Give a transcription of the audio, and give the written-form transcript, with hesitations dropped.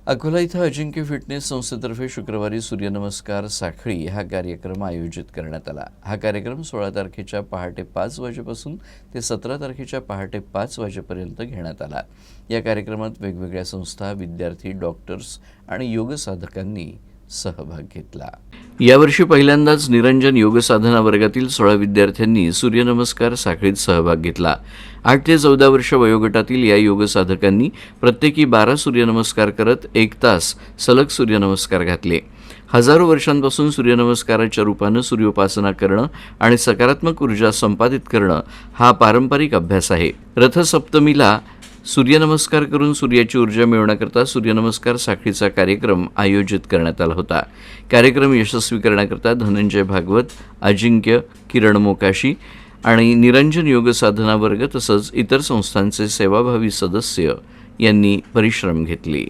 अकोला इथं अजिंक्य फिटनेस संस्थेतर्फे शुक्रवारी सूर्यनमस्कार साखळी हा कार्यक्रम आयोजित करण्यात आला। हा कार्यक्रम 16 तारखेच्या पहाटे 5 वाजेपासून ते 17 तारखेच्या पहाटे 5 वाजेपर्यंत घेण्यात आला। या कार्यक्रमात वेगवेगळ्या संस्था, विद्यार्थी, डॉक्टर्स आणि योग साधकांनी सहभाग घेतला। यावर्षी पहिल्यांदाच निरंजन योग साधना वर्गातील 16 विद्यार्थ्यांनी सूर्यनमस्कार साखळीत सहभाग घेतला। 8 ते 14 वर्ष वयोगटातील या योग साधकांनी प्रत्येकी 12 सूर्यनमस्कार करत 1 तास सलग सूर्यनमस्कार घातले। हजारो वर्षांपासून सूर्यनमस्काराच्या रूपानं सूर्योपासना करणं आणि सकारात्मक ऊर्जा संपादित करणं हा पारंपरिक अभ्यास आहे। रथसप्तमीला सूर्यनमस्कार करून सूर्याची ऊर्जा मिळवण्याकरता सूर्यनमस्कार साखळीचा कार्यक्रम आयोजित करण्यात आला होता। कार्यक्रम यशस्वी करण्याकरता धनंजय भागवत, अजिंक्य, किरण मोकाशी आणि निरंजन योग साधना वर्ग तसंच इतर संस्थांचे सेवाभावी सदस्य यांनी परिश्रम घेतले।